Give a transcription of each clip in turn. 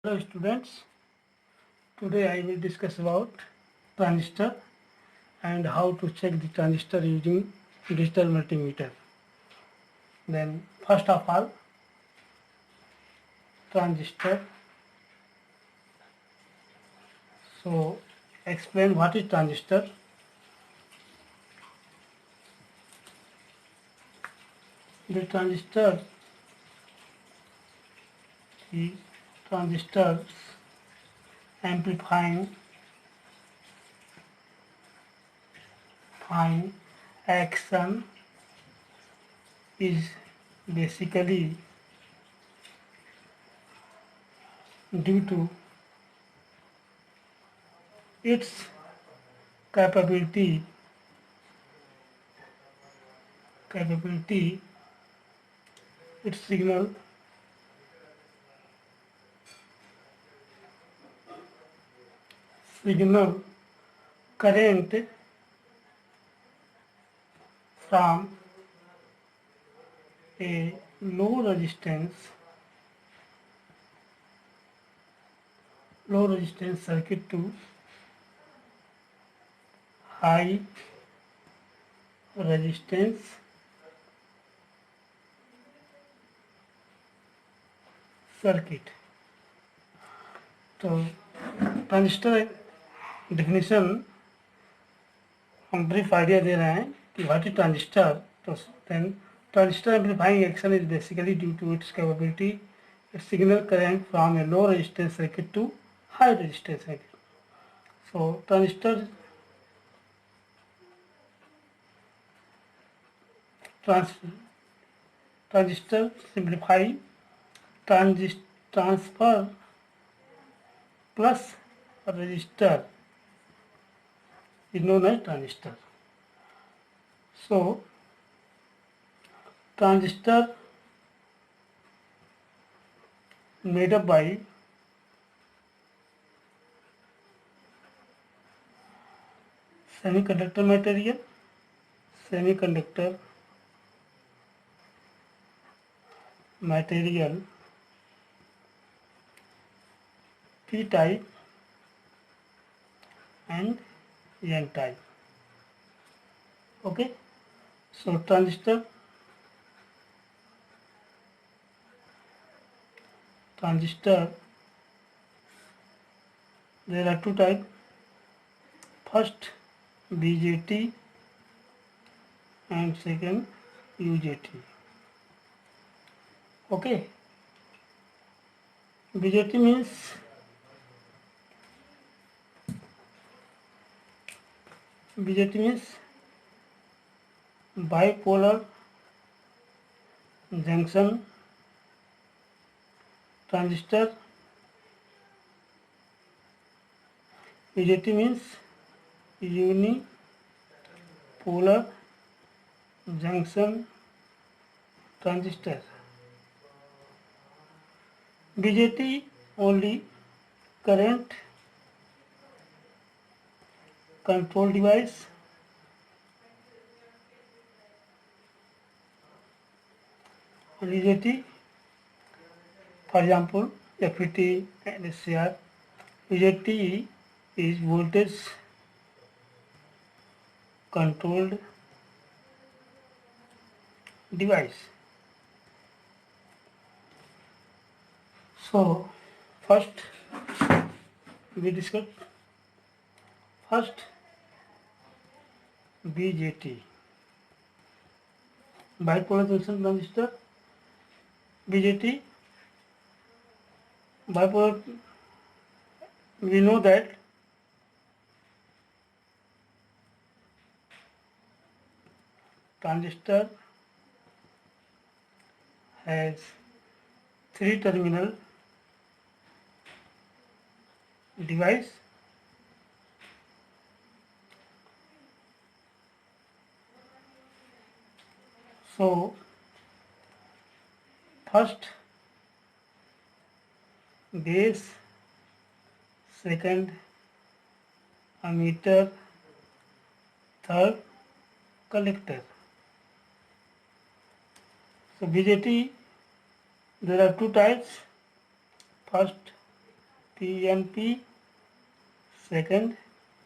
Hello students, today I will discuss about transistor and how to check the transistor using digital multimeter. Then first of all, transistor. So explain what is transistor. The transistor is transistors amplifying fine action is basically due to its capability its signal current from a low resistance circuit to high resistance circuit. तो transistor definition हम brief idea दे रहे हैं कि what is transistor. तो then transistor amplifying action is basically due to its capability its signal current from a low resistance circuit to high resistance circuit. So transistor simplify transfer plus resistor is known as transistor. So transistor made up by semiconductor material P type and N type. Okay, so transistor there are two types. First BJT and second UJT. Okay, BJT means bipolar junction transistor. UJT means unipolar junction transistor. BJT only current control device. UJT, for example, FET and SCR. UJT is voltage controlled device. So first we discuss BJT, bipolar junction transistor. BJT, bipolar, we know that transistor has 3 terminal device. So first base, second ammeter, third collector. So BJT, there are two types. First PNP, second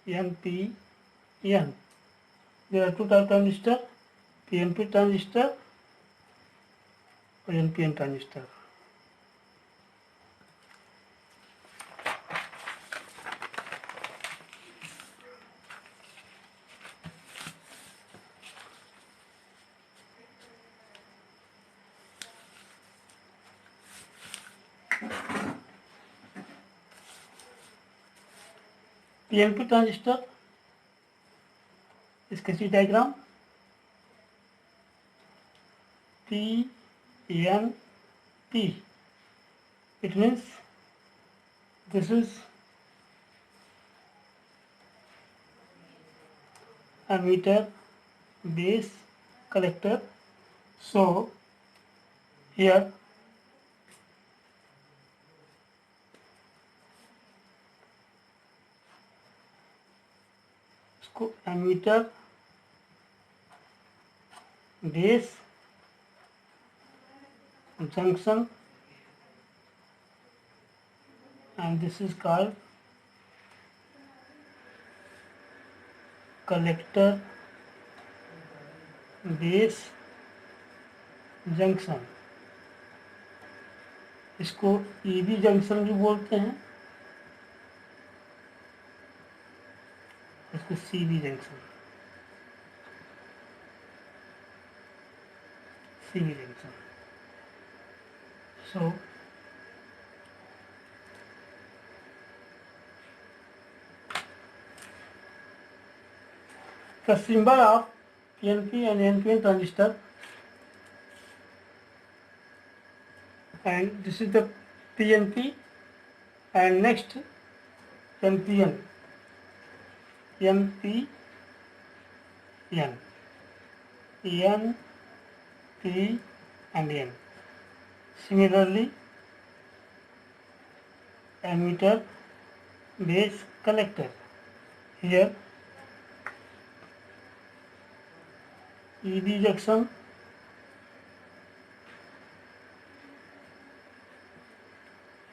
NPN. There are two type transistor, PNP transistor or NPN transistor. PNP transistor, sketchy diagram, PNP. It means this is emitter, base, collector. So here इसको emitter, base, junction, and this is called collector, base, junction. इसको EB junction भी बोलते हैं, इसको CB junction, CB junction. So the symbol of PNP and NPN transistor, and this is the PNP and next NPN, NPN, N, P and N. Similarly, emitter, base, collector. Here EB junction,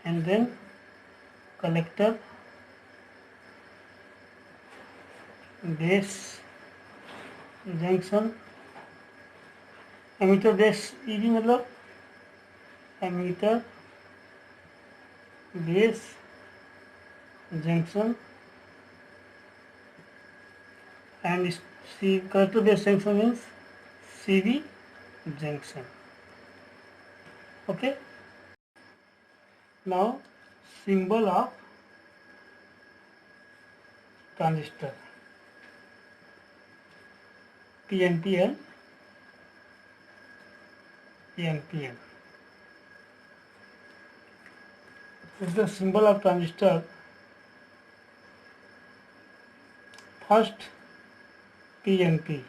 and then collector, base, junction. emitter base EB मतलब emitter, base, junction, and collector base junction means CV junction. Okay. Now symbol of transistor, PNP and NPN. This is the symbol of transistor. First PNP,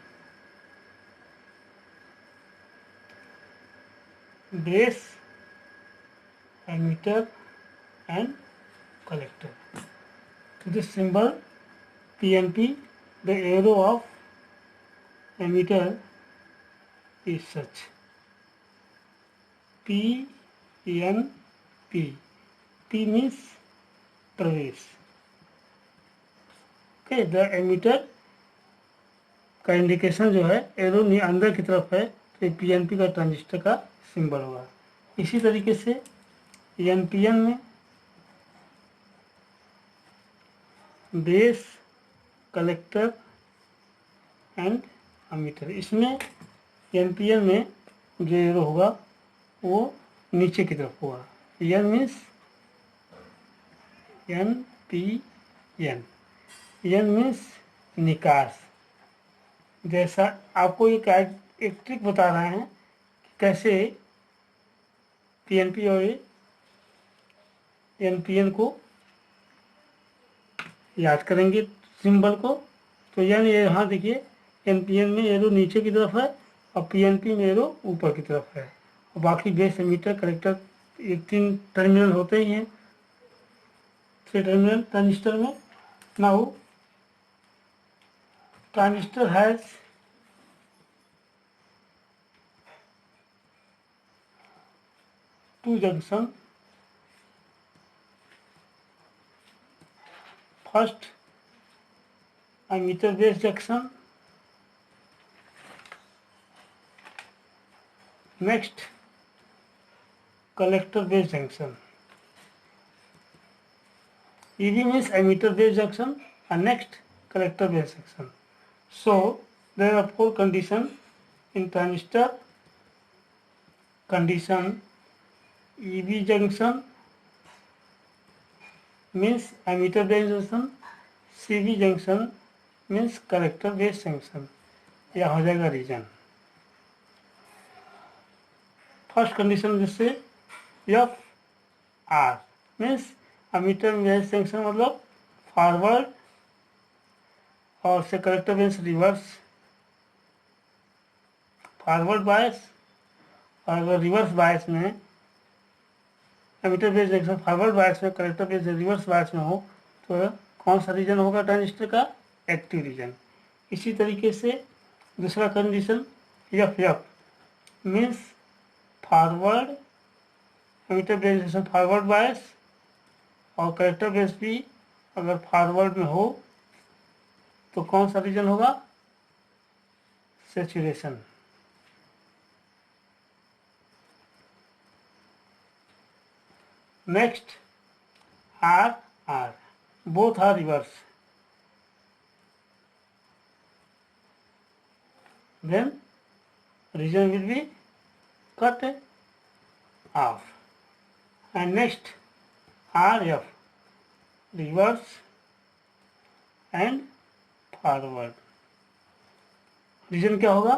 base, emitter and collector. To this symbol PNP, the arrow of emitter is such. PNP. P means प्रवेश. Okay, the emitter का indication जो है arrow अंदर की तरफ है, तो PNP का ट्रांजिस्टर का सिंबल होगा. इसी तरीके से NPN में बेस, कलेक्टर एंड एमीटर. इसमें NPN में जो एरो होगा वो नीचे की तरफ होगा. N means NPN. N means निकास. जैसा आपको एक ट्रिक बता रहे हैं कि कैसे PNP और NPN को याद करेंगे सिंबल को. तो यानी यहाँ देखिए NPN में एरो नीचे की तरफ है और PNP में एरो ऊपर की तरफ है. और बाकी बेस, एमीटर, कलेक्टर ये 3 टर्मिनल होते ही हैं 3 टर्मिनल ट्रांजिस्टर में. Now transistor has two junction, first emitter base junction, next collector base junction. EB means emitter base junction and next collector base junction. So there are four conditions in transistor. Condition EB junction means emitter base junction, CB junction means collector base junction. यह हो जाएगा region. First condition जैसे F R means emitter base junction मतलब forward और से collector means reverse. Forward bias और अगर reverse bias में emitter base junction forward bias में कलेक्टर बेस रिवर्स बायस में हो तो कौन सा रीजन होगा ट्रांजिस्टर का? Active region. इसी तरीके से दूसरा condition F F means forward emitter base junction forward bias और कलेक्टर बेस भी अगर फॉरवर्ड में हो तो कौन सा रीजन होगा? Saturation. Next R R both are reverse. Then region will be cut off. And next RF reverse and forward. Region क्या होगा?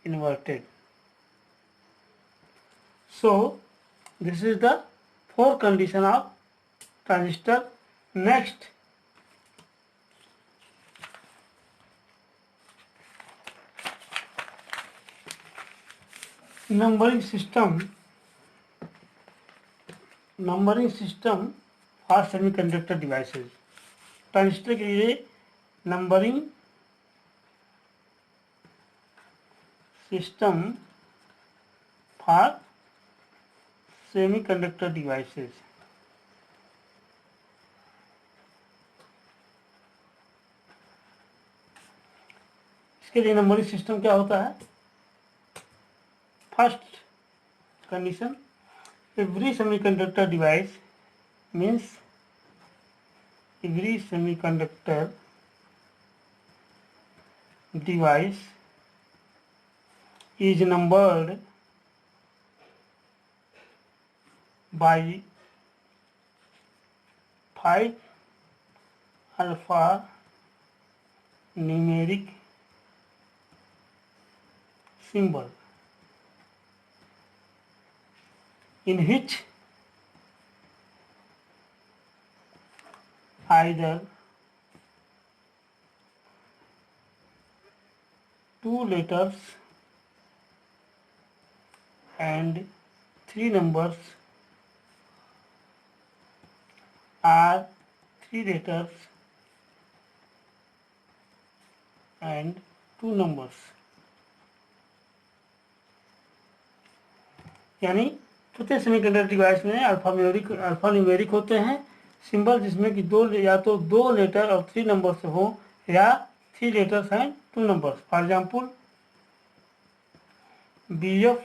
Inverted. So this is the four condition of transistor. Next numbering system for semiconductor devices. Transistor के लिए numbering system for semiconductor devices. इसके लिए numbering system क्या होता है? First condition, every semiconductor device means every semiconductor device is numbered by 5 alpha numeric symbol in which either 2 letters and 3 numbers are 3 letters and 2 numbers. यानी प्रत्येक semiconductor device में alpha numeric होते हैं symbol जिसमें कि या तो 2 लेटर और 3 नंबर्स हो या 3 letters and 2 numbers. For example BF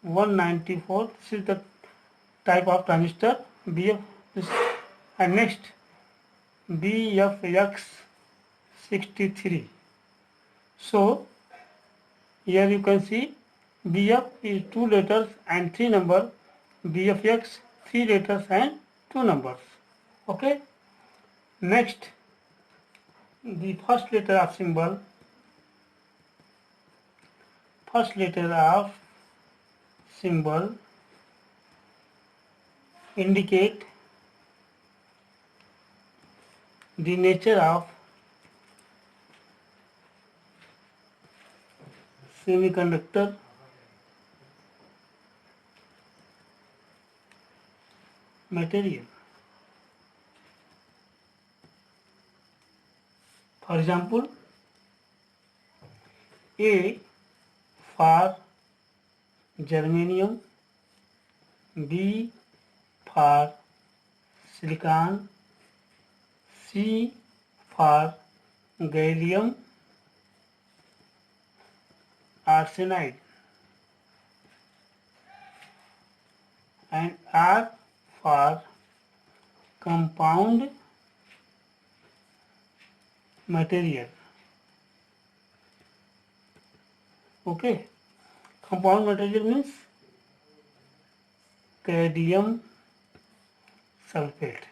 194 this is the type of transistor BF. and next BFX 63. so here you can see BF is 2 letters and 3 numbers. BFX 3 letters and 2 numbers. Okay. Next, the first letter of symbol. First letter of symbol indicate the nature of semiconductor material. For example, A for germanium, B for silicon, C for gallium arsenide, and R for compound material. Okay, compound material means cadmium sulfate.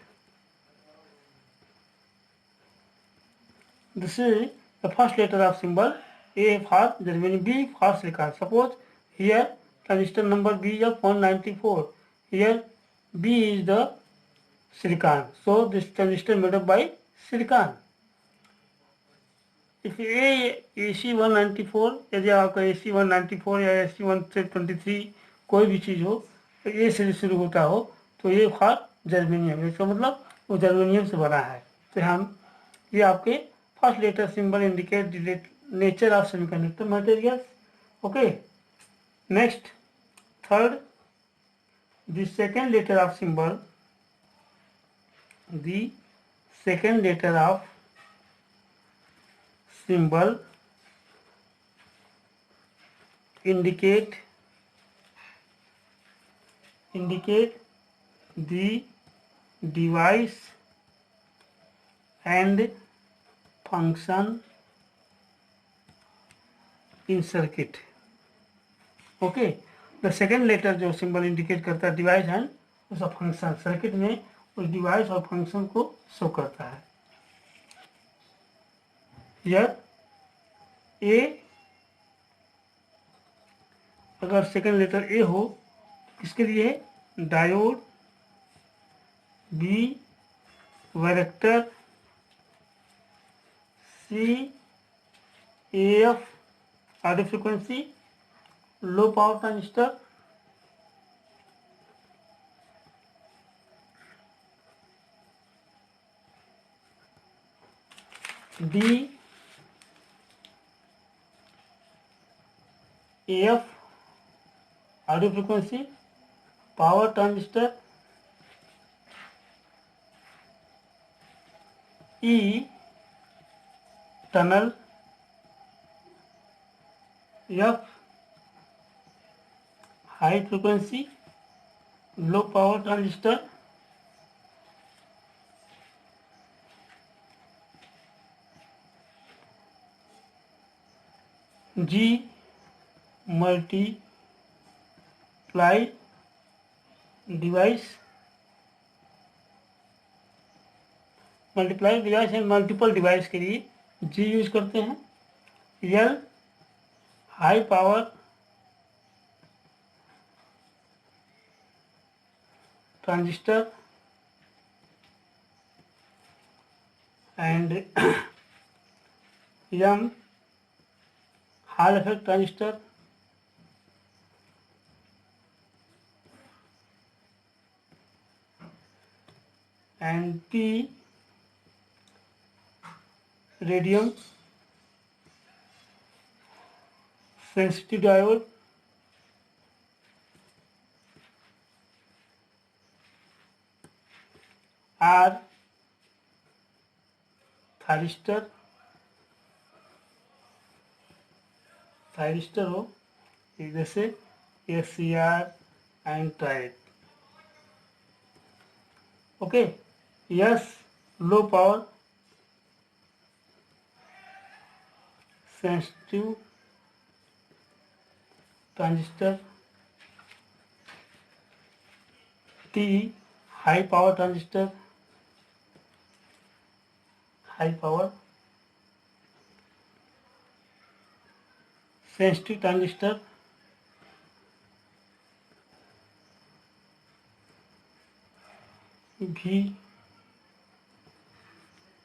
This is the first letter of symbol. A for germanium, B for silicon. Suppose here transistor number B of 194. Here B is the silicon. So this transistor made up by silicon. If AC 194, यदि आपका AC 194 या AC 123 कोई भी चीज़ हो, ए से शुरू होता हो, तो ये फॉर जर्मेनियम, इसका मतलब वो जर्मेनियम से बना है. तो हम ये आपके first letter symbol indicate nature of semiconductor materials. Okay, next third, the second letter of symbol, the second letter of symbol indicate the device and function in circuit. Okay, the second letter जो symbol indicate करता है device and उसका function, circuit में उस device और function को show करता है. यह ए, अगर सेकेंड लेटर ए हो, इसके लिए diode, B varactor, C F audio frequency, low power transistor, D AF audio frequency, power transistor, E tunnel, F high frequency low power transistor, G multiply device, and multiple device के लिए G use करते हैं. L high power transistor and M hall effect transistor, and P radium sensitive diode, R thyristor हो जैसे SCR and triode. Okay, yes low power sensitive transistor, T high power transistor, high power sensitive transistor, V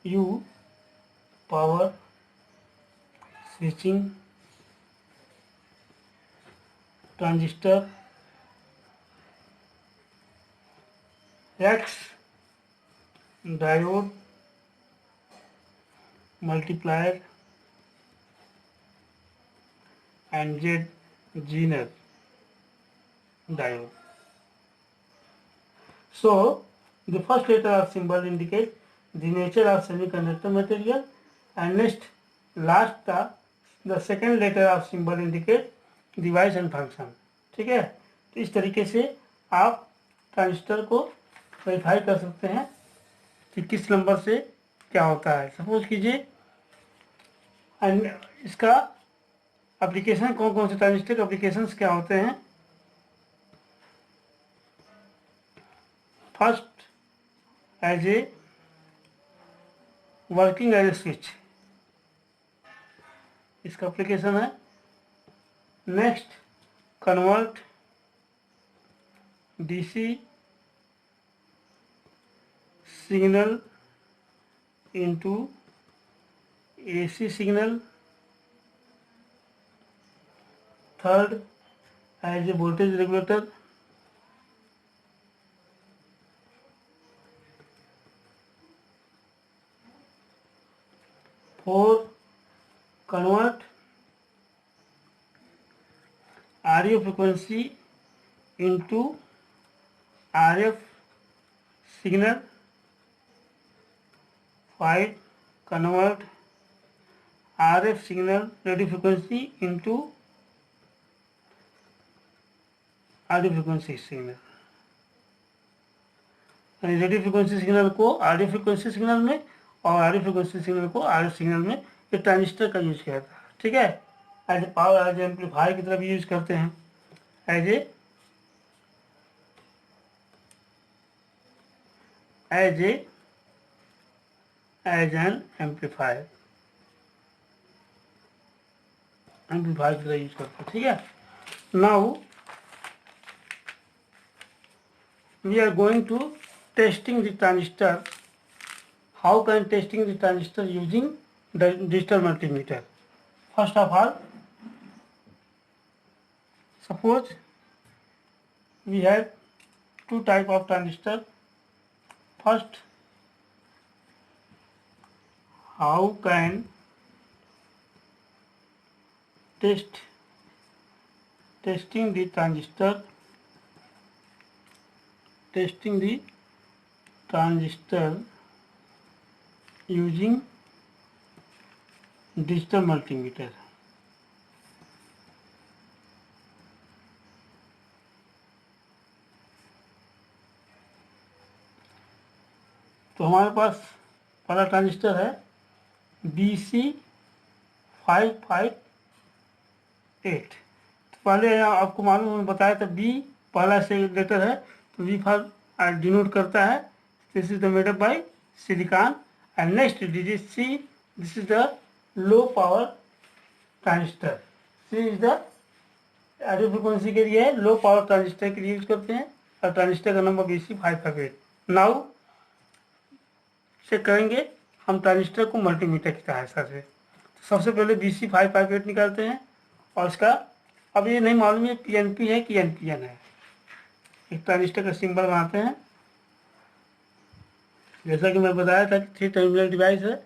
U power switching transistor, X diode multiplier and Z Zener diode. So the first letter of symbol indicate the nature of semiconductor material, and next last the second letter of symbol indicate device and function। ठीक है, तो इस तरीके से आप transistor को verify कर सकते हैं कि किस नंबर से क्या होता है। सपोज कीजिए एंड इसका एप्लीकेशन कौन कौन से ट्रांजिस्टर के एप्लीकेशंस क्या होते हैं। First as a working as a switch, इसका एप्लीकेशन है। Next convert DC signal into AC signal. Third as a voltage regulator. Four convert RF frequency into RF signal। 5 convert RF signal radio frequency into RF frequency signal। यानी radio frequency signal को RF frequency signal में और RF frequency signal को RF signal में एक transistor का use किया था। ठीक है, as a power as amplifier की तरह भी यूज करते हैं, एज एन एम्पलीफायर की तरह यूज करते हैं। ठीक है, now we are going to testing the transistor. How can testing the transistor using digital multimeter। First of all, suppose we have two type of transistor। First, how can testing the transistor using digital multimeter. तो हमारे पास पहला transistor है BC558। तो पहले आपको मालूम मैंने बताया था बी पहला से लेटर है तो वी फॉर डिनोट करता है। This is the made up by silicon and next digit C, this is the low power transistor. C is the radio frequency के लिए लो पावर ट्रांजिस्टर के लिए यूज करते हैं और ट्रांजिस्टर का नंबर BC558। नाउ चेक करेंगे हम ट्रांजिस्टर को मल्टीमीटर की सहायता से। सबसे पहले BC558 निकालते हैं और इसका अब ये नहीं मालूम है PNP है कि NPN है। एक ट्रांजिस्टर का सिंबल बनाते हैं, जैसा कि मैं बताया था कि 3 टर्मिनल डिवाइस है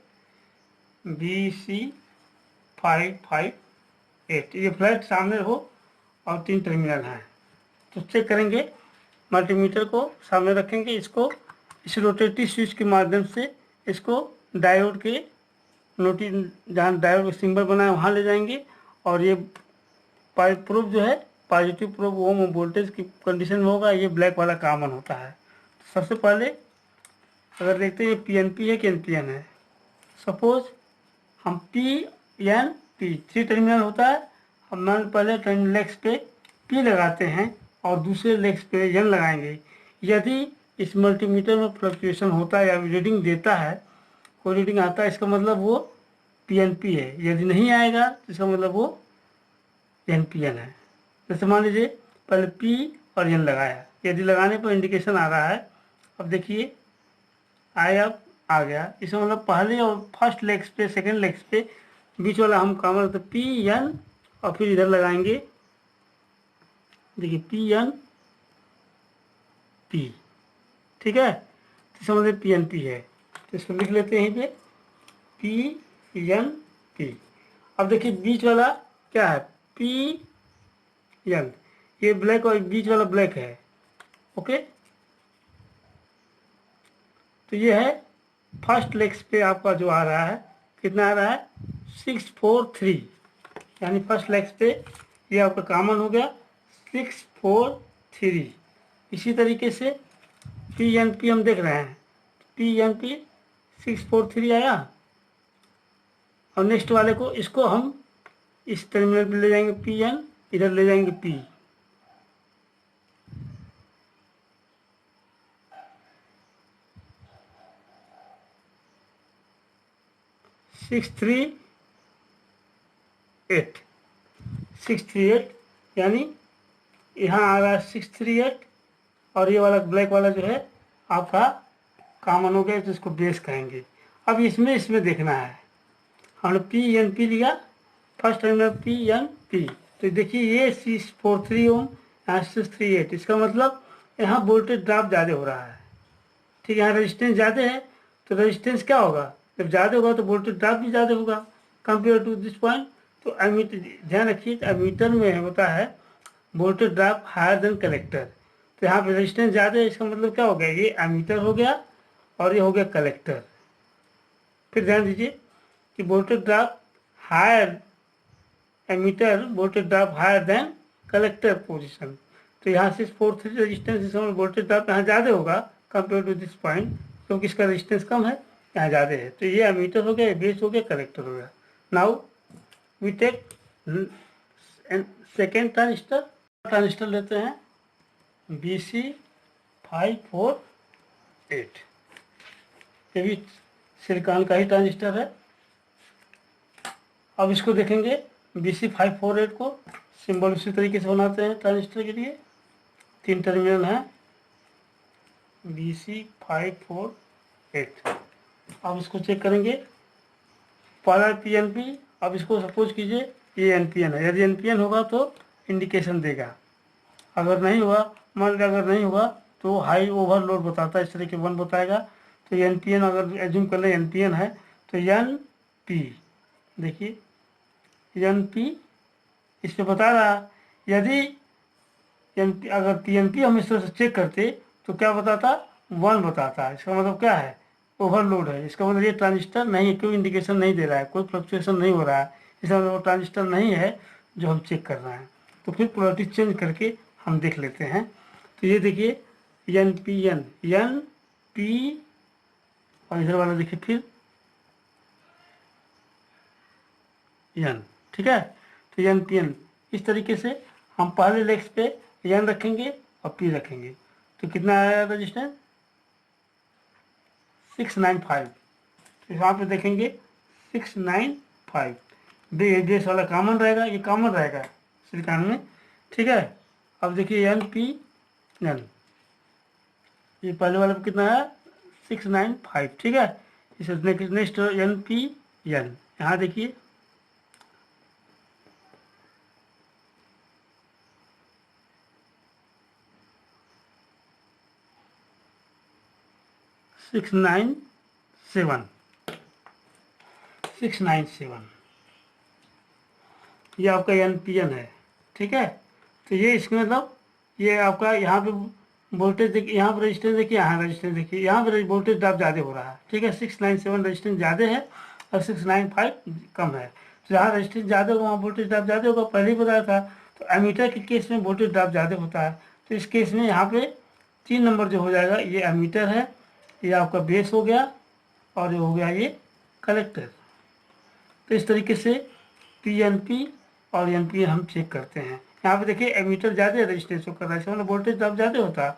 BC558। ये फ्लैट सामने हो और 3 टर्मिनल हैं। तो चेक करेंगे, मल्टीमीटर को सामने रखेंगे, इसको इस रोटेटिव स्विच के माध्यम से इसको डायोड के जहाँ डायोड का सिंबल बना है वहाँ ले जाएंगे और ये प्रूफ जो है पॉजिटिव प्रूफ वो वोल्टेज की कंडीशन में होगा। ये ब्लैक वाला कॉमन होता है। तो सबसे पहले अगर देखते हैं PNP है कि NPN है। सपोज हम PNP 3 टर्मिनल होता है, हम मान पहले टर्मिनल लेग्स पे P लगाते हैं और दूसरे लेग्स पे N लगाएंगे। यदि इस मल्टीमीटर में फ्लक्चुएशन होता है या रीडिंग देता है, कोई रीडिंग आता है, इसका मतलब वो PNP है। यदि नहीं आएगा तो इसका मतलब वो NPN है। जैसे मान लीजिए पहले P और N लगाया, यदि लगाने पर इंडिकेशन आ रहा है, अब देखिए अब आ गया, इसका मतलब पहले और फर्स्ट लेग्स पे सेकंड लेग्स पे बीच वाला हम कॉमन तो PN और फिर इधर लगाएंगे, देखिए PNP। ठीक है, तो समझिए PNP है, तो इसको लिख लेते हैं पे PNP। अब देखिए बीच वाला क्या है PN, ये ब्लैक और बीच वाला ब्लैक है। ओके, तो ये है फर्स्ट लेग्स पे आपका जो आ रहा है, कितना आ रहा है 643, यानी फर्स्ट लेग्स पे ये आपका कॉमन हो गया 643। इसी तरीके से पी एन पी हम देख रहे हैं, पी एन पी 643 आया, और नेक्स्ट वाले को इसको हम इस टर्मिनल पे ले जाएंगे पी एन, इधर ले जाएंगे पी, सिक्स थ्री एट, यानी यहाँ आ रहा है 638, और ये वाला ब्लैक वाला जो है आपका कॉमन हो गया, तो इसको बेस कहेंगे। अब इसमें देखना है, हमने पी एन पी लिया, first terminal P N P, तो देखिए ये 643 ओम, यहाँ 638, इसका मतलब यहाँ वोल्टेज ड्रॉप ज़्यादा हो रहा है। ठीक है, यहाँ रेजिस्टेंस ज़्यादा है, तो रेजिस्टेंस क्या होगा, जब ज़्यादा होगा तो वोल्टेज ड्रॉप भी ज़्यादा होगा कंपेयर टू दिस पॉइंट। तो एमीटर, ध्यान रखिए, एमीटर में होता है voltage drop higher than collector, तो यहाँ पे रेजिस्टेंस ज़्यादा है, इसका मतलब क्या हो गया, ये एमीटर हो गया और ये हो गया कलेक्टर। फिर ध्यान दीजिए कि voltage drop higher, emitter voltage drop higher than collector position, तो यहाँ से 43 रेजिस्टेंस, इसका वोल्टेज ड्रॉप यहाँ ज़्यादा होगा कंपेयर टू दिस पॉइंट, क्योंकि इसका रेजिस्टेंस कम है, यहाँ ज़्यादा है, तो ये एमीटर हो गया, बेस हो गया, कलेक्टर हो गया। Now we take second transistor लेते हैं BC548, ये भी सिलिकॉन का ही ट्रांजिस्टर है। अब इसको देखेंगे BC548 को सिंबल उसी तरीके से बनाते हैं ट्रांजिस्टर के लिए, 3 टर्मिनल हैं BC548। अब इसको चेक करेंगे, पहला PNP, अब इसको सपोज कीजिए ये NPN है, यदि NPN होगा तो इंडिकेशन देगा, अगर नहीं हुआ, मान लिया अगर नहीं हुआ तो हाई ओवरलोड बताता है, इस तरह के 1 बताएगा। तो NPN अगर एज्यूम कर लें NPN है तो NP, देखिए NP इस पर बता रहा, यदि NP अगर PNP हम इस तरह से चेक करते तो क्या बताता, 1 बताता है, इसका मतलब क्या है, ओवरलोड है, इसका मतलब ये ट्रांजिस्टर नहीं है, कोई इंडिकेशन नहीं दे रहा है, कोई फ्लक्चुएशन नहीं हो रहा है, इसका मतलब वो ट्रांजिस्टर नहीं है जो हम चेक कर रहे हैं। तो फिर पोलैरिटी चेंज करके हम देख लेते हैं। तो ये देखिए NPN, NP, और इधर वाला देखिए फिर N, ठीक है। तो NPN इस तरीके से हम पहले लेग्स पे N रखेंगे और P रखेंगे, तो कितना आया रजिस्टेंस 695। तो यहाँ पे देखेंगे 695, बेस वाला कॉमन रहेगा, ये कॉमन रहेगा सिलिकॉन में, ठीक है। अब देखिए NPN, ये पहले वाले पे कितना है 695, ठीक है। इसे नेक्स्ट NPN, यहाँ देखिए सिक्स नाइन सेवन, ये आपका NPN है, ठीक है। तो ये इसका मतलब ये आपका यहाँ पे वोल्टेज देखिए, यहाँ पर रेजिस्टेंस देखिए, यहाँ रेजिस्टेंस देखिए, यहाँ पर वोल्टेज ड्रॉप ज़्यादा हो रहा है, ठीक है। 697 रेजिस्टेंस ज़्यादा है और 695 कम है, तो जहाँ रेजिस्टेंस ज़्यादा होगा वहाँ वोल्टेज ड्रॉप ज़्यादा होगा, पहले ही बताया था। तो एमीटर के केस में वोल्टेज ड्रॉप ज़्यादा होता है, तो इस केस में यहाँ पे 3 नंबर जो हो जाएगा, ये एमीटर है, ये आपका बेस हो गया, और ये हो गया ये कलेक्टर। तो इस तरीके से PNP और NPN हम चेक करते हैं। यहाँ पे देखिए एमीटर ज़्यादा रेजिस्टेंस शो कर रहा है, इसका मतलब वोल्टेज ड्रॉप ज़्यादा होता है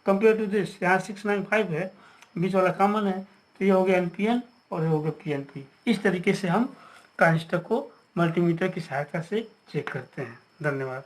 कंपेयर टू दिस, यहाँ 695 है, बीच वाला कॉमन है, तो ये हो गया NPN और ये हो गया PNP। इस तरीके से हम ट्रांजिस्टर को मल्टीमीटर की सहायता से चेक करते हैं। धन्यवाद।